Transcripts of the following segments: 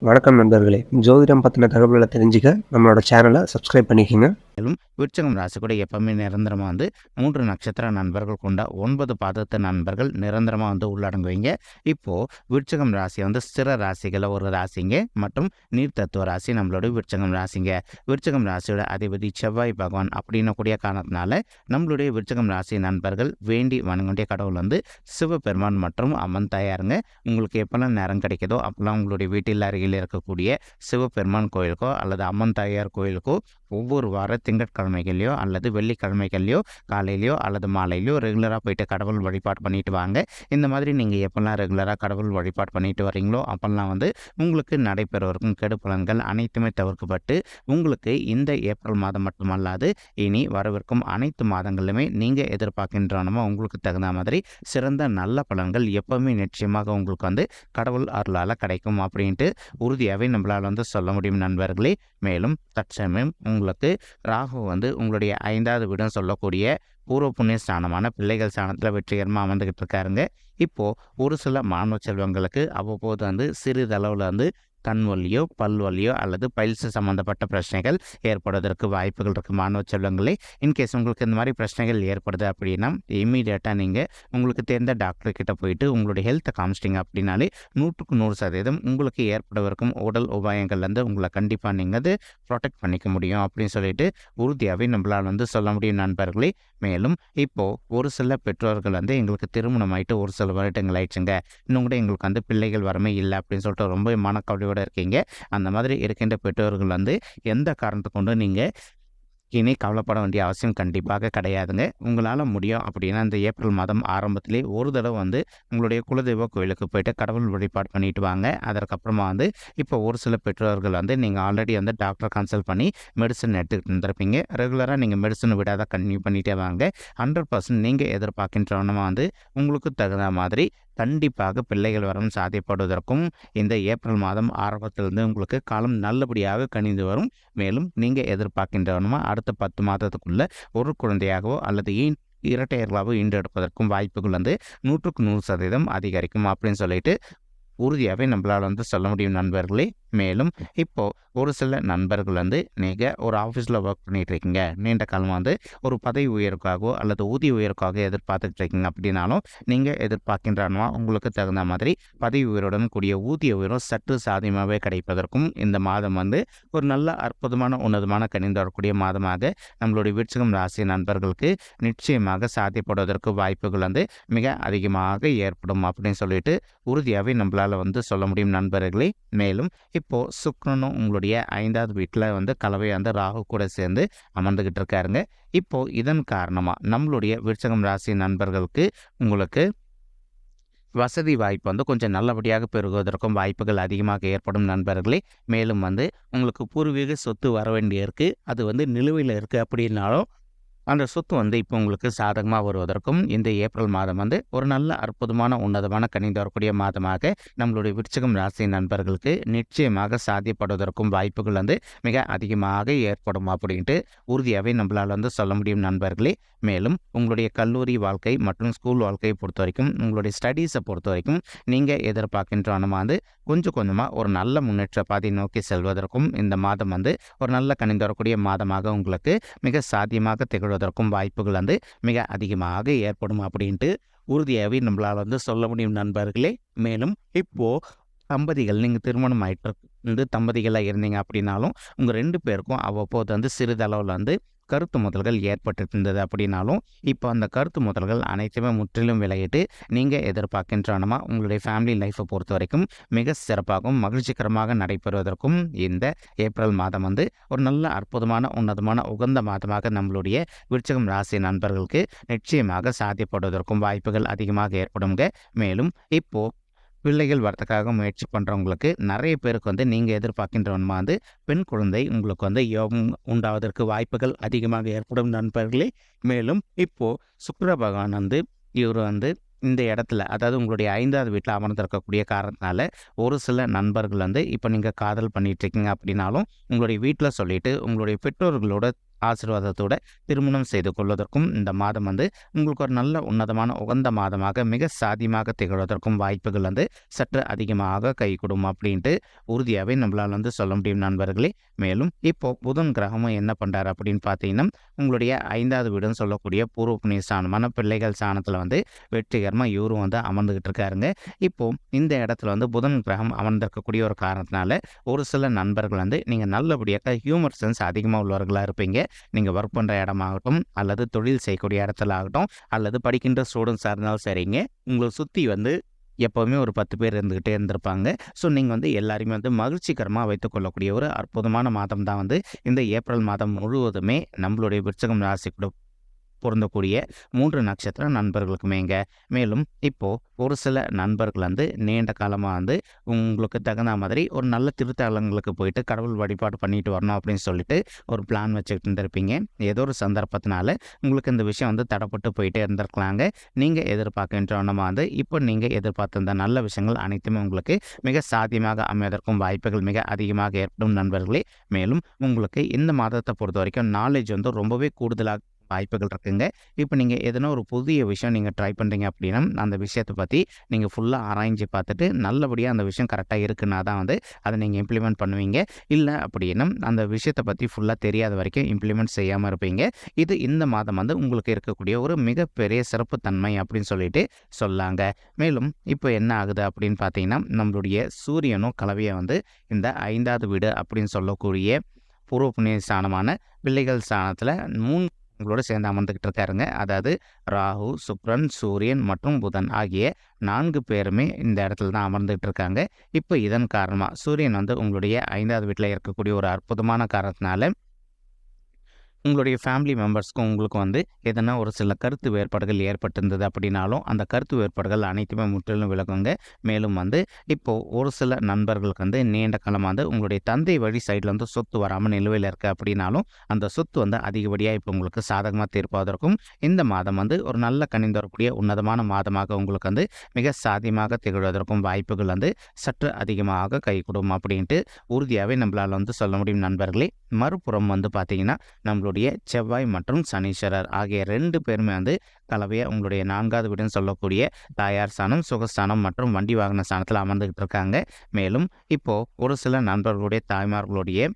வணக்கம் நண்பர்களே! ஜோதிடம் பத்தின தகவல்கள தெரிஞ்சுக்க நம்மளோட சேனல சப்ஸ்கிரைப் பண்ணிக்கங்க. மேலும் விருச்சகம் ராசி கூட எப்பவுமே நிரந்தரமா 3 நட்சத்திர நண்பர்கள் கொண்ட 9 பாதத்து நண்பர்கள் நிரந்தரமா உள்ளடங்குவீங்க. இப்போ விருச்சகம் ராசி ஸ்திர ராசிகள்ல ஒரு ராசிங்க மற்றும் நீர் தத்துவ ராசி நம்மளோட விருச்சகம் ராசிங்க. விருச்சகம் ராசியோட அதிபதி செவ்வாய் பகவான் அப்படின்னு கூடிய காரணத்தினால நம்மளுடைய விருச்சகம் ராசி நண்பர்கள் வேண்டி வணங்க வேண்டிய கடவுள் சிவபெருமான் மற்றும் அம்மன் தாயாருங்க. உங்களுக்கு எப்பெல்லாம் நேரம் கிடைக்குதோ அப்பெல்லாம் உங்களுடைய வீட்டில் அருகில் இருக்கக்கூடிய சிவபெருமான் கோயிலுக்கோ அல்லது அம்மன் தாயார் கோயிலுக்கோ ஒவ்வொரு வார திங்கட்கிழமைகள்லையோ அல்லது வெள்ளிக்கிழமைகள்லையோ காலையிலையோ அல்லது மாலையிலையோ ரெகுலராக போயிட்டு கடவுள் வழிபாடு பண்ணிட்டு வாங்க. இந்த மாதிரி நீங்கள் எப்பெல்லாம் ரெகுலராக கடவுள் வழிபாடு பண்ணிட்டு வரீங்களோ அப்பெல்லாம் உங்களுக்கு நடைபெறவிருக்கும் கெடு பலன்கள் அனைத்துமே தவிர்க்கப்பட்டு உங்களுக்கு இந்த ஏப்ரல் மாதம் மட்டுமல்லாது இனி வரவிருக்கும் அனைத்து மாதங்களிலுமே நீங்கள் எதிர்பார்க்கின்றனமோ உங்களுக்கு தகுந்த மாதிரி சிறந்த நல்ல பலன்கள் எப்பவுமே நிச்சயமாக உங்களுக்கு கடவுள் அருளால் கிடைக்கும் அப்படின்ட்டு உறுதியாகவே நம்மளால் சொல்ல முடியும் நண்பர்களே. மேலும் தற்சமயம் உங்களுக்கு ராகு உங்களுடைய 5வது வீடுன்னு சொல்லக்கூடிய பூர்வ புண்ணிய ஸ்தானமான பிள்ளைகள் ஸ்தானத்தில் வெற்றிகரமாக அமர்ந்துகிட்டு இருக்காருங்க. இப்போது ஒரு சில மாணவ செல்வங்களுக்கு அவ்வப்போது சிறிதளவில் கண் வலியோ பல் வலியோ அல்லது பைல்ஸ் சம்மந்தப்பட்ட பிரச்சனைகள் ஏற்படுவதற்கு வாய்ப்புகள் இருக்குது மாணவ செல்வங்களே. இன்கேஸ் உங்களுக்கு இந்த மாதிரி பிரச்சனைகள் ஏற்படுது அப்படின்னா இம்மீடியட்டாக நீங்கள் உங்களுக்கு தெரிந்த டாக்டர்கிட்ட போயிட்டு உங்களுடைய ஹெல்த்தை காமிச்சிட்டிங்க அப்படின்னாலே 100% உங்களுக்கு ஏற்படவிருக்கும் உடல் உபாயங்கள்லேருந்து உங்களை கண்டிப்பாக நீங்கள் ப்ரொடெக்ட் பண்ணிக்க முடியும் அப்படின்னு சொல்லிட்டு உறுதியாகவே நம்மளால் சொல்ல முடியும் நண்பர்களே. மேலும் இப்போது ஒரு சில பெற்றோர்கள் எங்களுக்கு திருமணம் ஆகிட்டு ஒரு சில வருடங்கள் ஆயிடுச்சுங்க, இன்னும் கூட எங்களுக்கு பிள்ளைகள் வரமே இல்லை அப்படின்னு சொல்லிட்டு ரொம்ப மனக்கவலையோடு இருக்கீங்க. அந்த மாதிரி இருக்கின்ற பெற்றோர்கள் எந்த காரணத்தை கொண்டு நீங்கள் இனி கவலைப்பட வேண்டிய அவசியம் கண்டிப்பாக கிடையாதுங்க. உங்களால் முடியும் அப்படின்னா இந்த ஏப்ரல் மாதம் ஆரம்பத்திலே ஒரு தடவை உங்களுடைய குலதெய்வ கோயிலுக்கு போயிட்டு கடவுள் வழிபாடு பண்ணிட்டு வாங்க. அதற்கப்புறமா இப்போ ஒரு சில பெற்றோர்கள் நீங்கள் ஆல்ரெடி டாக்டரை கன்சல்ட் பண்ணி மெடிசன் எடுத்துக்கிட்டு இருந்திருப்பீங்க. ரெகுலராக நீங்கள் மெடிசன் விடாத கன்டினியூ பண்ணிகிட்டே வாங்க. 100% நீங்கள் எதிர்பார்க்கின்றவனமா உங்களுக்கு தகுந்த மாதிரி கண்டிப்பாக பிள்ளைகள் வரம் சாத்தியப்படுவதற்கும் இந்த ஏப்ரல் மாதம் ஆரம்பத்திலிருந்து உங்களுக்கு காலம் நல்லபடியாக கணிந்து வரும். மேலும் நீங்கள் எதிர்பார்க்கின்றவனுமா அடுத்த 10 மாதத்துக்குள்ள ஒரு குழந்தையாகவோ அல்லது இரட்டையர்களாகவோ ஈண்டெடுப்பதற்கும் வாய்ப்புகள் 100% அதிகரிக்கும் அப்படின்னு சொல்லிட்டு உறுதியாகவே நம்மளால் சொல்ல முடியும் நண்பர்களே. மேலும் இப்போது ஒரு சில நண்பர்கள் நீங்கள் ஒரு ஆஃபீஸில் ஒர்க் பண்ணிகிட்டு இருக்கீங்க, நீண்ட காலமாக ஒரு பதவி உயர்வுக்காகவோ அல்லது ஊதிய உயர்வுக்காக எதிர்பார்த்துட்டு இருக்கீங்க அப்படின்னாலும் நீங்கள் எதிர்பார்க்கின்றனவா உங்களுக்கு தகுந்த மாதிரி பதவி உயர்வுடன் கூடிய ஊதிய உயர்வு சற்று சாத்தியமாகவே கிடைப்பதற்கும் இந்த மாதம் ஒரு நல்ல அற்புதமான உன்னதமான கணிந்து வரக்கூடிய மாதமாக நம்மளுடைய விருச்சிகம் ராசி நண்பர்களுக்கு நிச்சயமாக சாத்தியப்படுவதற்கு வாய்ப்புகள் மிக அதிகமாக ஏற்படும் அப்படின்னு சொல்லிட்டு உறுதியாகவே நம்மளால் சொல்ல முடியும் நண்பர்களே. மேலும் இப்போ சுக்கிரனும் உங்களுடைய 5வது வீட்டில் கலவை ராகு கூட சேர்ந்து அமர்ந்துகிட்டு இருக்காருங்க. இப்போ இதன் காரணமா நம்மளுடைய விருச்சிகம் ராசி நண்பர்களுக்கு உங்களுக்கு வசதி வாய்ப்பு கொஞ்சம் நல்லபடியாக பெருகுவதற்கும் வாய்ப்புகள் அதிகமாக ஏற்படும் நண்பர்களே. மேலும் உங்களுக்கு பூர்வீக சொத்து வர வேண்டியிருக்கு, அது நிலுவையில் இருக்குது அப்படின்னாலும் அந்த சொத்து இப்போ உங்களுக்கு சாதகமாக வருவதற்கும் இந்த ஏப்ரல் மாதம் ஒரு நல்ல அற்புதமான உன்னதமான கணிந்து வரக்கூடிய மாதமாக நம்மளுடைய விருச்சிகம் ராசி நண்பர்களுக்கு நிச்சயமாக சாத்தியப்படுவதற்கும் வாய்ப்புகள் மிக அதிகமாக ஏற்படும் அப்படின்ட்டு உறுதியாகவே நம்மளால் சொல்ல முடியும் நண்பர்களே. மேலும் உங்களுடைய கல்லூரி வாழ்க்கை மற்றும் ஸ்கூல் வாழ்க்கையை பொறுத்த வரைக்கும் உங்களுடைய ஸ்டடீஸை பொறுத்த வரைக்கும் நீங்கள் எதிர்பார்க்கின்றனமா கொஞ்சம் கொஞ்சமாக ஒரு நல்ல முன்னேற்ற பாதை நோக்கி செல்வதற்கும் இந்த மாதம் ஒரு நல்ல கணிந்து வரக்கூடிய மாதமாக உங்களுக்கு மிக சாத்தியமாக திகழ்வதற்கும் வாய்ப்புகள் மிக அதிகமாக ஏற்படும் அப்படின்ட்டு உறுதியாகவே நம்மளால் சொல்ல முடியும் நண்பர்களே. மேலும் இப்போது தம்பதிகள் நீங்கள் திருமணம் ஆயிட்டு தம்பதிகளாக இருந்தீங்க அப்படின்னாலும் உங்கள் 2 பேருக்கும் அவ்வப்போது சிறிதளவில் கருத்து முதல்கள் ஏற்பட்டு இருந்தது அப்படின்னாலும் இப்போ அந்த கருத்து முதல்கள் அனைத்துமே முற்றிலும் விலகிட்டு நீங்கள் எதிர்பார்க்கின்றனமா உங்களுடைய ஃபேமிலி லைஃப்பை பொறுத்த வரைக்கும் மிக சிறப்பாகவும் மகிழ்ச்சிகரமாக நடைபெறுவதற்கும் இந்த ஏப்ரல் மாதம் ஒரு நல்ல அற்புதமான உன்னதமான உகந்த மாதமாக நம்மளுடைய விருச்சிகம் ராசி நண்பர்களுக்கு நிச்சயமாக சாத்தியப்படுவதற்கும் வாய்ப்புகள் அதிகமாக ஏற்படுங்க. மேலும் இப்போது பிள்ளைகள் வரத்துக்காக முயற்சி பண்ணுறவங்களுக்கு நிறைய பேருக்கு நீங்கள் எதிர்பார்க்கின்றவன்மா பெண் குழந்தை உங்களுக்கு யோகம் உண்டாவதற்கு வாய்ப்புகள் அதிகமாக ஏற்படும் நண்பர்களே. மேலும் இப்போது சுக்கிர பகவான் இவர் இந்த இடத்துல அதாவது உங்களுடைய 5வது வீட்டில் அமர்ந்திருக்கக்கூடிய காரணத்தினால ஒரு சில நண்பர்கள் இப்போ நீங்கள் காதல் பண்ணிகிட்ருக்கீங்க அப்படின்னாலும் உங்களுடைய வீட்டில் சொல்லிவிட்டு உங்களுடைய பெற்றோர்களோட ஆசீர்வாதத்தோட திருமணம் செய்து கொள்வதற்கும் இந்த மாதம் வந்து உங்களுக்கு ஒரு நல்ல உன்னதமான உகந்த மாதமாக மிக சாதியமாக திகழ்வதற்கும் வாய்ப்புகள் வந்து சற்று அதிகமாக கைகூடும் அப்படின்ட்டு உறுதியாகவே நம்மளால் வந்து சொல்ல முடியும் நண்பர்களே. மேலும் இப்போ புதன் கிரகமும் என்ன பண்ணுறாரு அப்படின்னு பார்த்தீங்கன்னா உங்களுடைய 5வது வீடுன்னு சொல்லக்கூடிய பூர்வ புண்ணிய ஸ்தானமான பிள்ளைகள் ஸ்தானத்தில் வந்து வெற்றிகரமாக இவரும் வந்து அமர்ந்துகிட்டு இருக்காருங்க. இப்போ இந்த இடத்துல வந்து புதன் கிரகம் அமர்ந்திருக்கக்கூடிய ஒரு காரணத்தினால ஒரு சில நண்பர்கள் வந்து நீங்கள் நல்லபடியாக ஹியூமர் சென்ஸ் அதிகமாக உள்ளவர்களாக இருப்பீங்க. நீங்கள் ஒர்க் பண்ணுற இடமாகட்டும் அல்லது தொழில் செய்யக்கூடிய இடத்துல ஆகட்டும் அல்லது படிக்கின்ற ஸ்டூடெண்ட்ஸாக இருந்தாலும் சரிங்க, உங்களை சுற்றி வந்து எப்போவுமே ஒரு 10 பேர் இருந்துக்கிட்டே இருந்திருப்பாங்க. ஸோ நீங்கள் வந்து எல்லாருமே வந்து மகிழ்ச்சிகரமாக வைத்துக்கொள்ளக்கூடிய ஒரு அற்புதமான மாதம் தான் வந்து இந்த ஏப்ரல் மாதம் முழுவதுமே நம்மளுடைய விருச்சிகம் ராசி கூட பொருந்தக்கூடிய 3 நட்சத்திர நண்பர்களுக்குமேங்க. மேலும் இப்போ ஒரு சில நண்பர்கள் வந்து நீண்ட காலமாக வந்து உங்களுக்கு தகுந்த மாதிரி ஒரு நல்ல திருத்தலங்களுக்கு போயிட்டு கடவுள் வழிபாடு பண்ணிட்டு வரணும் அப்படின்னு சொல்லிட்டு ஒரு பிளான் வச்சுக்கிட்டு இருந்திருப்பீங்க. ஏதோ ஒரு சந்தர்ப்பத்தினால உங்களுக்கு இந்த விஷயம் வந்து தடைப்பட்டு போயிட்டே இருந்திருக்கலாங்க. நீங்கள் எதிர்பார்க்கின்றவனமாக வந்து இப்போ நீங்கள் எதிர்பார்த்த இந்த நல்ல விஷயங்கள் அனைத்துமே உங்களுக்கு மிக சாத்தியமாக அமைவதற்கும் வாய்ப்புகள் மிக அதிகமாக ஏற்படும் நண்பர்களே. மேலும் உங்களுக்கு இந்த மாதத்தை பொறுத்த வரைக்கும் நாலேஜ் வந்து ரொம்பவே கூடுதலாக வாய்ப்புகள் இருக்குங்க. இப்போ நீங்கள் எதனா ஒரு புதிய விஷயம் நீங்கள் ட்ரை பண்ணுறீங்க அப்படின்னா அந்த விஷயத்தை பற்றி நீங்கள் ஃபுல்லாக ஆராய்ஞ்சு பார்த்துட்டு நல்லபடியாக அந்த விஷயம் கரெக்டாக இருக்குன்னா தான் வந்து அதை நீங்கள் இம்ப்ளிமெண்ட் பண்ணுவீங்க. இல்லை அப்படின்னா அந்த விஷயத்தை பற்றி ஃபுல்லாக தெரியாத வரைக்கும் இம்ப்ளிமெண்ட் செய்யாமல் இருப்பீங்க. இது இந்த மாதம் வந்து உங்களுக்கு இருக்கக்கூடிய ஒரு மிகப்பெரிய சிறப்புத்தன்மை அப்படின்னு சொல்லிட்டு சொல்லாங்க. மேலும் இப்போ என்ன ஆகுது அப்படின்னு பார்த்தீங்கன்னா நம்மளுடைய சூரியனும் கலவையை வந்து இந்த 5வது வீடு அப்படின்னு சொல்லக்கூடிய பூர்வ புண்ணிய ஸ்தானமான பிள்ளைகள் ஸ்தானத்தில் உங்களோட சேர்ந்து அமர்ந்துக்கிட்டு இருக்காருங்க. அதாவது ராகு, சுக்கிரன், சூரியன் மற்றும் புதன் ஆகிய 4 பேருமே இந்த இடத்துல தான் அமர்ந்துகிட்டு இருக்காங்க. இப்போ இதன் காரணமாக சூரியன் வந்து உங்களுடைய 5வது வீட்டில் இருக்கக்கூடிய ஒரு அற்புதமான காரணத்தினால உங்களுடைய ஃபேமிலி மெம்பர்ஸ்க்கும் உங்களுக்கும் வந்து எதனா ஒரு சில கருத்து வேறுபாடுகள் ஏற்பட்டிருந்தது அப்படின்னாலும் அந்த கருத்து வேறுபாடுகள் அனைத்துமே முற்றிலும் விலகுங்க. மேலும் வந்து இப்போது ஒரு சில நண்பர்களுக்கு வந்து நீண்ட காலமாக வந்து உங்களுடைய தந்தை வழி சைடில் வந்து சொத்து வராமல் நிலுவையில் இருக்குது அப்படின்னாலும் அந்த சொத்து வந்து அதிகப்படியாக இப்போ உங்களுக்கு சாதகமாக தீர்ப்பதற்கும் இந்த மாதம் வந்து ஒரு நல்ல கனிந்து வரக்கூடிய உன்னதமான மாதமாக உங்களுக்கு வந்து மிக சாத்தியமாக திகழ்வதற்கும் வாய்ப்புகள் வந்து சற்று அதிகமாக கைகூடும் அப்படின்ட்டு உறுதியாகவே நம்மளால் வந்து சொல்ல முடியும் நண்பர்களே. மறுபுறம் வந்து பார்த்திங்கன்னா நம்மளுடைய செவ்வாய் மற்றும் சனீஸ்வரர் ஆகிய 2 பேருமே வந்து கலவையாக உங்களுடைய 4வது வீடுன்னு சொல்லக்கூடிய தாயார் ஸ்தானம், சுகஸ்தானம் மற்றும் வண்டி வாகன ஸ்தானத்தில் அமர்ந்துகிட்டு இருக்காங்க. மேலும் இப்போது ஒரு சில நண்பர்களுடைய தாய்மார்களுடைய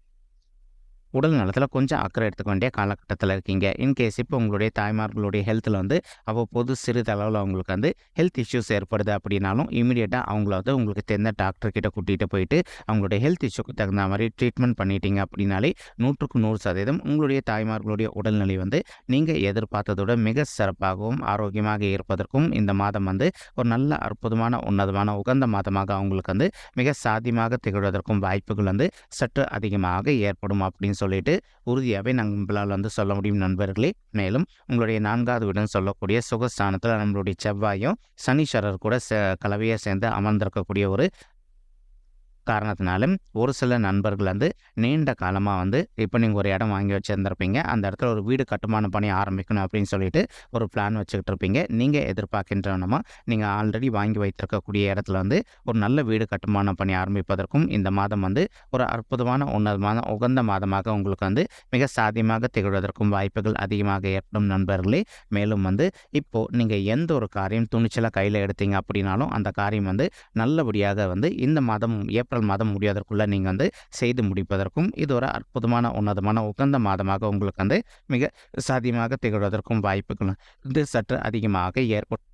உடல் நலத்தில் கொஞ்சம் அக்கறை எடுத்துக்க வேண்டிய காலகட்டத்தில் இருக்கீங்க. இன்கேஸ் இப்போ உங்களுடைய தாய்மார்களுடைய ஹெல்த்தில் வந்து அவ்வப்போது சிறிதளவில் அவங்களுக்கு வந்து ஹெல்த் இஷ்யூஸ் ஏற்படுது அப்படின்னாலும் இமீடியட்டாக அவங்கள வந்து உங்களுக்கு தெரிந்த டாக்டர்கிட்ட கூட்டிகிட்டு போயிட்டு அவங்களுடைய ஹெல்த் இஷ்யூக்கு தகுந்த மாதிரி ட்ரீட்மெண்ட் பண்ணிட்டீங்க அப்படின்னாலே 100க்கு 100% உங்களுடைய தாய்மார்களுடைய உடல்நிலை வந்து நீங்கள் எதிர்பார்த்ததோட மிக சிறப்பாகவும் ஆரோக்கியமாக இருப்பதற்கும் இந்த மாதம் வந்து ஒரு நல்ல அற்புதமான உன்னதமான உகந்த மாதமாக அவங்களுக்கு வந்து மிக சாத்தியமாக திகழ்வதற்கும் வாய்ப்புகள் வந்து சற்று அதிகமாக ஏற்படும் அப்படின்னு சொல்லிட்டு உறுதியாகவே நம்மளால் வந்து சொல்ல முடியும் நண்பர்களே. மேலும் உங்களுடைய 4வது வீடுன்னு சொல்லக்கூடிய சுகஸ்தானத்தில் நம்மளுடைய செவ்வாயும் சனீஸ்வரர் கூட கலவையை சேர்ந்து அமர்ந்திருக்கக்கூடிய ஒரு காரணத்தினால ஒரு சில நண்பர்கள் வந்து நீண்ட காலமாக வந்து இப்போ நீங்கள் ஒரு இடம் வாங்கி வச்சுருந்துருப்பீங்க. அந்த இடத்துல ஒரு வீடு கட்டுமான பணி ஆரம்பிக்கணும் அப்படின்னு சொல்லிட்டு ஒரு பிளான் வச்சுக்கிட்டு இருப்பீங்க. நீங்கள் எதிர்பார்க்கின்றனமா நீங்கள் ஆல்ரெடி வாங்கி வைத்திருக்கக்கூடிய இடத்துல வந்து ஒரு நல்ல வீடு கட்டுமான பணி ஆரம்பிப்பதற்கும் இந்த மாதம் வந்து ஒரு அற்புதமான உன்னதமான உகந்த மாதமாக உங்களுக்கு வந்து மிக சாத்தியமாக திகழ்வதற்கும் வாய்ப்புகள் அதிகமாக ஏற்படும் நண்பர்களே. மேலும் வந்து இப்போது நீங்கள் எந்த ஒரு காரியம் துணிச்சலாக கையில் எடுத்தீங்க அப்படின்னாலும் அந்த காரியம் வந்து நல்லபடியாக வந்து இந்த மாதம் ஏப்ரல் மாதம் முடியாதற்குள்ளே நீங்கள் வந்து செய்து முடிப்பதற்கும் இது ஒரு அற்புதமான உன்னதமான உகந்த மாதமாக உங்களுக்கு வந்து மிக சாத்தியமாக திகழ்வதற்கும் வாய்ப்புகள் வந்து சற்று அதிகமாக ஏற்படும்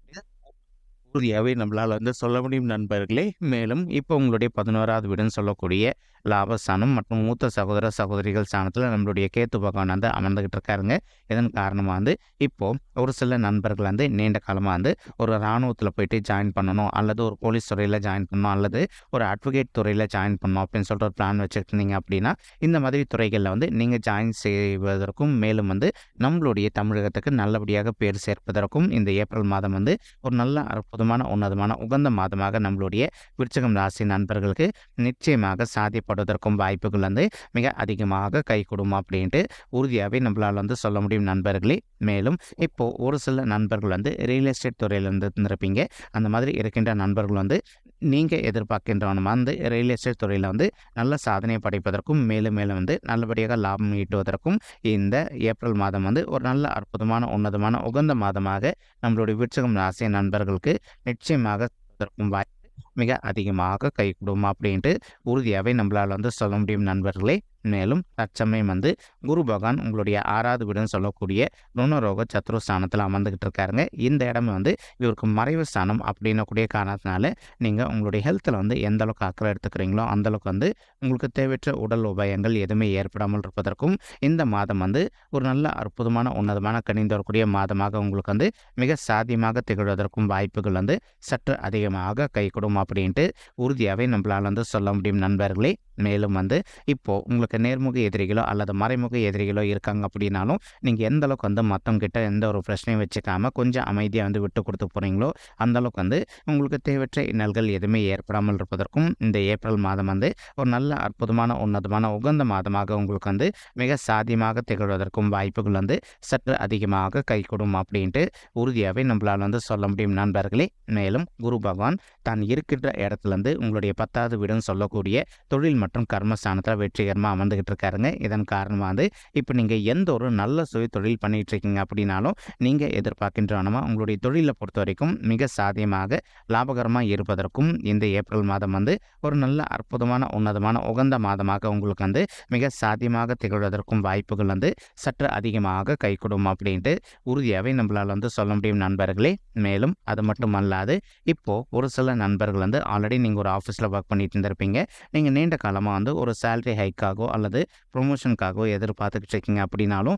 உறுதியாகவே நம்மளால் வந்து சொல்ல முடியும் நண்பர்களே. மேலும் இப்போ உங்களுடைய 11வது வீடுன்னு சொல்லக்கூடிய லாபஸ்தானம் மற்றும் மூத்த சகோதர சகோதரிகள் ஸ்தானத்தில் நம்மளுடைய கேத்து பகவான் வந்து அமர்ந்துகிட்டு இருக்காருங்க. இதன் காரணமாக வந்து இப்போது ஒரு சில நண்பர்கள் வந்து நீண்ட காலமாக வந்து ஒரு இராணுவத்தில் போயிட்டு ஜாயின் பண்ணணும் அல்லது ஒரு போலீஸ் துறையில் ஜாயின் பண்ணணும் அல்லது ஒரு அட்வொகேட் துறையில் ஜாயின் பண்ணணும் அப்படின்னு சொல்லிட்டு ஒரு பிளான் வச்சுருந்தீங்க அப்படின்னா இந்த மாதிரி துறைகளில் வந்து நீங்கள் ஜாயின் செய்வதற்கும் மேலும் வந்து நம்மளுடைய தமிழகத்துக்கு நல்லபடியாக பேர் சேர்ப்பதற்கும் இந்த ஏப்ரல் மாதம் வந்து ஒரு நல்ல அற்புதமான உன்னதமான உகந்த மாதமாக நம்மளுடைய விருச்சிகம் ராசி நண்பர்களுக்கு நிச்சயமாக சாத்தியப்படுவதற்கும் வாய்ப்புகள் வந்து மிக அதிகமாக கைகூடும் அப்படின்ட்டு உறுதியாகவே நம்மளால் வந்து சொல்ல முடியும் நண்பர்களே. மேலும் இப்போது ஒரு சில நண்பர்கள் வந்து ரியல் எஸ்டேட் துறையில் இருந்திருப்பீங்க. அந்த மாதிரி இருக்கின்ற நண்பர்கள் வந்து நீங்கள் எதிர்பார்க்கின்றவனுமா வந்து ரியல் எஸ்டேட் துறையில் வந்து நல்ல சாதனை படைப்பதற்கும் மேலும் மேலும் வந்து நல்லபடியாக லாபம் ஈட்டுவதற்கும் இந்த ஏப்ரல் மாதம் வந்து ஒரு நல்ல அற்புதமான உன்னதமான உகந்த மாதமாக நம்மளுடைய விருச்சிகம் ராசி நண்பர்களுக்கு நிச்சயமாக வாய்ப்பு மிக அதிகமாக கைகூடும் அப்படின்ட்டு உறுதியாகவே நம்மளால் வந்து சொல்ல முடியும் நண்பர்களே. மேலும் தற்சமயம் வந்து குரு பகவான் உங்களுடைய 6வது வீடுன்னு சொல்லக்கூடிய ருணரோக சத்ரு ஸ்தானத்தில் அமர்ந்துகிட்டு இருக்காருங்க. இந்த இடம் வந்து இவருக்கு மறைவு ஸ்தானம் அப்படின்னக்கூடிய காரணத்தினால நீங்கள் உங்களுடைய ஹெல்த்தில் வந்து எந்த அளவுக்கு அக்கறை எடுத்துக்கிறீங்களோ அந்தளவுக்கு வந்து உங்களுக்கு தேவையற்ற உடல் உபாயங்கள் எதுவுமே ஏற்படாமல் இருப்பதற்கும் இந்த மாதம் வந்து ஒரு நல்ல அற்புதமான உன்னதமான கணிந்து வரக்கூடிய மாதமாக உங்களுக்கு வந்து மிக சாத்தியமாக திகழ்வதற்கும் வாய்ப்புகள் வந்து சற்று அதிகமாக கைகூடும் அப்படின்ட்டு உறுதியாகவே நம்மளால் வந்து சொல்ல முடியும் நண்பர்களே. மேலும் வந்து இப்போது உங்களுக்கு நேர்முக எதிரிகளோ அல்லது மறைமுக எதிரிகளோ இருக்காங்க அப்படின்னாலும் நீங்கள் எந்த அளவுக்கு வந்து மற்றவங்க கிட்ட எந்த ஒரு பிரச்சனையும் வச்சுக்காமல் கொஞ்சம் அமைதியாக வந்து விட்டு கொடுத்து போகிறீங்களோ அந்தளவுக்கு வந்து உங்களுக்கு தேவையற்ற இன்னல்கள் எதுவுமே ஏற்படாமல் இருப்பதற்கும் இந்த ஏப்ரல் மாதம் வந்து ஒரு நல்ல அற்புதமான உன்னதமான உகந்த மாதமாக உங்களுக்கு வந்து மிக சாத்தியமாக திகழ்வதற்கும் வாய்ப்புகள் வந்து சற்று அதிகமாக கைகூடும் அப்படின்ட்டு உறுதியாகவே நம்மளால் வந்து சொல்ல முடியும் நண்பர்களே. மேலும் குரு பகவான் தான் இருக்கின்ற இடத்துலேருந்து உங்களுடைய 10வது வீடுன்னு சொல்லக்கூடிய தொழில் மற்றும் கர்மஸ்தானத்தில் வெற்றிகரமாக அமர்ந்துகிட்டு இருக்காருங்க. இதன் காரணமாக வந்து இப்போ நீங்கள் எந்த ஒரு நல்ல சுய தொழில் பண்ணிகிட்டு இருக்கீங்க அப்படின்னாலும் நீங்கள் எதிர்பார்க்கின்றவனமாக உங்களுடைய தொழிலை பொறுத்த வரைக்கும் மிக சாத்தியமாக லாபகரமாக இருப்பதற்கும் இந்த ஏப்ரல் மாதம் வந்து ஒரு நல்ல அற்புதமான உன்னதமான உகந்த மாதமாக உங்களுக்கு வந்து மிக சாத்தியமாக திகழ்வதற்கும் வாய்ப்புகள் வந்து சற்று அதிகமாக கைகூடும் அப்படின்ட்டு உறுதியாகவே நம்மளால் வந்து சொல்ல முடியும் நண்பர்களே. மேலும் அது மட்டும் அல்லாது இப்போது ஒரு சில நண்பர்கள் வந்து ஆல்ரெடி நீங்கள் ஒரு ஆஃபீஸில் ஒர்க் பண்ணிட்டு இருந்திருப்பீங்க. நீங்கள் நீண்ட காலமாக வந்து ஒரு சேலரி ஹைக்காகவோ அல்லது ப்ரொமோஷனுக்காகவோ எதிர்பார்த்துக்கிட்டு இருக்கீங்க அப்படின்னாலும்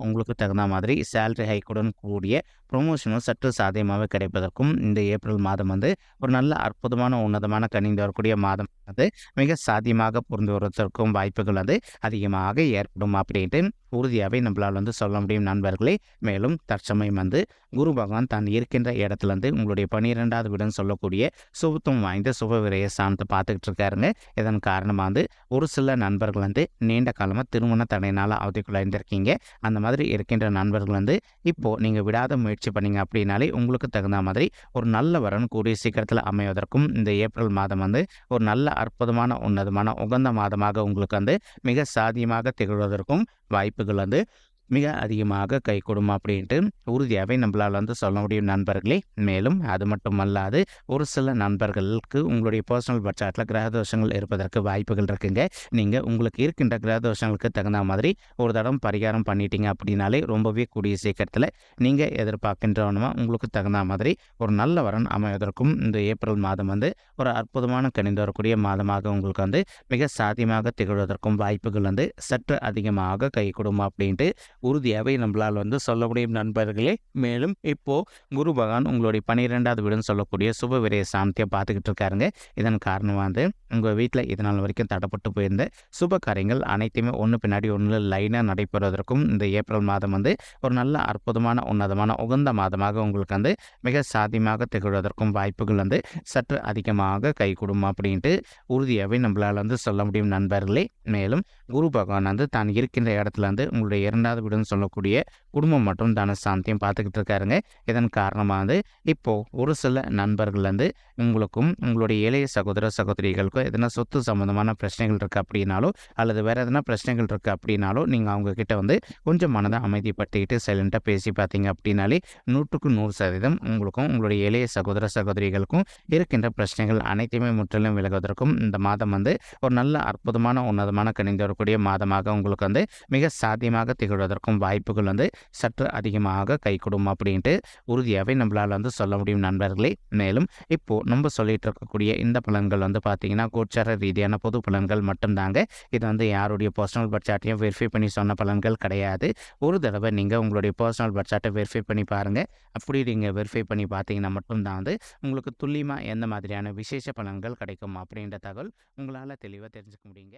உங்களுக்கு தகுந்த மாதிரி சேலரி ஹைக்குடன் கூடிய ப்ரொமோஷனும் சற்று சாத்தியமாக கிடைப்பதற்கும் இந்த ஏப்ரல் மாதம் வந்து ஒரு நல்ல அற்புதமான உன்னதமான கணிந்து வரக்கூடிய மாதம் வந்து மிக சாத்தியமாக புரிந்து வருவதற்கும் வாய்ப்புகள் வந்து அதிகமாக ஏற்படும் அப்படின்ட்டு உறுதியாகவே நம்மளால் வந்து சொல்ல முடியும் நண்பர்களே. மேலும் தற்சமயம் வந்து குரு பகவான் தான் இருக்கின்ற இடத்துலேருந்து உங்களுடைய 12வது வீடுன்னு சொல்லக்கூடிய சுபத்துவம் வாய்ந்த சுப விரய ஸ்தானத்தை பார்த்துக்கிட்டு இருக்காருங்க. இதன் காரணமாக வந்து ஒரு சில நண்பர்கள் வந்து நீண்ட காலமாக திருமண தடையினால் அவதிக்குள்ளாயிருந்திருக்கீங்க. அந்த மாதிரி இருக்கின்ற நண்பர்கள் வந்து இப்போது நீங்கள் விடாத முயற்சி பண்ணீங்க அப்படின்னாலே உங்களுக்கு தகுந்த மாதிரி ஒரு நல்ல வரன் கூடிய சீக்கிரத்தில் அமைவதற்கும் இந்த ஏப்ரல் மாதம் வந்து ஒரு நல்ல அற்புதமான உன்னதமான உகந்த மாதமாக உங்களுக்கு வந்து மிக சாத்தியமாக திகழ்வதற்கும் வாய்ப்புகள் வந்து மிக அதிகமாக கைகூடும் அப்படின்ட்டு உறுதியாகவே நம்மளால் வந்து சொல்ல முடியும் நண்பர்களே. மேலும் அது மட்டும் அல்லாது ஒரு சில நண்பர்களுக்கு உங்களுடைய பர்சனல் பட்ஜெட்டில் கிரகதோஷங்கள் இருப்பதற்கு வாய்ப்புகள் இருக்குங்க. நீங்கள் உங்களுக்கு இருக்கின்ற கிரகதோஷங்களுக்கு தகுந்த மாதிரி ஒரு தடம் பரிகாரம் பண்ணிட்டீங்க அப்படின்னாலே ரொம்பவே கூடிய சீக்கிரத்தில் நீங்கள் எதிர்பார்க்கின்றவனுமா உங்களுக்கு தகுந்த மாதிரி ஒரு நல்ல வரன் அமைவதற்கும் இந்த ஏப்ரல் மாதம் வந்து ஒரு அற்புதமான கணிந்து வரக்கூடிய மாதமாக உங்களுக்கு வந்து மிக சாத்தியமாக திகழ்வதற்கும் வாய்ப்புகள் வந்து சற்று அதிகமாக கைகூடும் அப்படின்ட்டு உறுதியாகவே நம்மளால் வந்து சொல்ல முடியும் நண்பர்களே. மேலும் இப்போது குரு பகவான் உங்களுடைய 12வது வீடுன்னு சொல்லக்கூடிய சுப விரய சாந்தியை பார்த்துக்கிட்டு இருக்காருங்க. இதன் காரணமாக வந்து உங்கள் வீட்டில் இதனால் வரைக்கும் தடைப்பட்டு போயிருந்த சுப காரியங்கள் அனைத்தையுமே ஒன்று பின்னாடி ஒன்று லைனாக நடைபெறுவதற்கும் இந்த ஏப்ரல் மாதம் வந்து ஒரு நல்ல அற்புதமான உன்னதமான உகந்த மாதமாக உங்களுக்கு வந்து மிக சாத்தியமாக திகழ்வதற்கும் வாய்ப்புகள் வந்து சற்று அதிகமாக கைகூடும் அப்படின்ட்டு உறுதியாகவே நம்மளால் வந்து சொல்ல முடியும் நண்பர்களே. மேலும் குரு பகவான் வந்து தான் இருக்கின்ற இடத்துல வந்து உங்களுடைய 2வது வீடுன்னு சொல்லக்கூடிய குடும்பம் மற்றும் தனசாந்தியம் பார்த்துக்கிட்டு இருக்காருங்க. இதன் காரணமாக வந்து இப்போது ஒரு சில நண்பர்கள் வந்து உங்களுக்கும் உங்களுடைய இளைய சகோதர சகோதரிகளுக்கும் எதனா சொத்து சம்மந்தமான பிரச்சனைகள் இருக்குது அப்படின்னாலோ அல்லது வேறு எதனா பிரச்சனைகள் இருக்குது அப்படின்னாலோ நீங்கள் அவங்கக்கிட்ட வந்து கொஞ்சம் மனதை அமைதிப்படுத்திக்கிட்டு சைலண்ட்டாக பேசி பார்த்தீங்க அப்படின்னாலே 100க்கு 100% உங்களுக்கும் உங்களுடைய இளைய சகோதர சகோதரிகளுக்கும் இருக்கின்ற பிரச்சனைகள் அனைத்தையுமே முற்றிலும் விலகுவதற்கும் இந்த மாதம் வந்து ஒரு நல்ல அற்புதமான உன்னதமான கணிந்து வரக்கூடிய மாதமாக உங்களுக்கு வந்து மிக சாத்தியமாக திகழ்வதற்கும் வாய்ப்புகள் வந்து சற்று அதிகமாக கைகூடும் அப்படின்ட்டு உறுதியாகவே நம்மளால் வந்து சொல்ல முடியும் நண்பர்களே. மேலும் இப்போது நம்ம சொல்லிட்டு இருக்கக்கூடிய இந்த பலன்கள் வந்து பார்த்தீங்கன்னா கோச்சார ரீதியான பொது பலன்கள் மட்டும்தாங்க. இது வந்து யாருடைய பர்சனல் பட்ஜெட்டையும் வெரிஃபை பண்ணி சொன்ன பலன்கள் கிடையாது. ஒரு தடவை நீங்கள் உங்களுடைய பர்சனல் பட்ஜெட்டை வெரிஃபை பண்ணி பாருங்கள். அப்படி நீங்கள் வெரிஃபை பண்ணி பார்த்தீங்கன்னா மட்டும்தான் வந்து உங்களுக்கு துல்லியமாக எந்த மாதிரியான விசேஷ பலன்கள் கிடைக்கும் அப்படின்ற தகவல் உங்களால் தெளிவாக தெரிஞ்சுக்க முடியுங்க.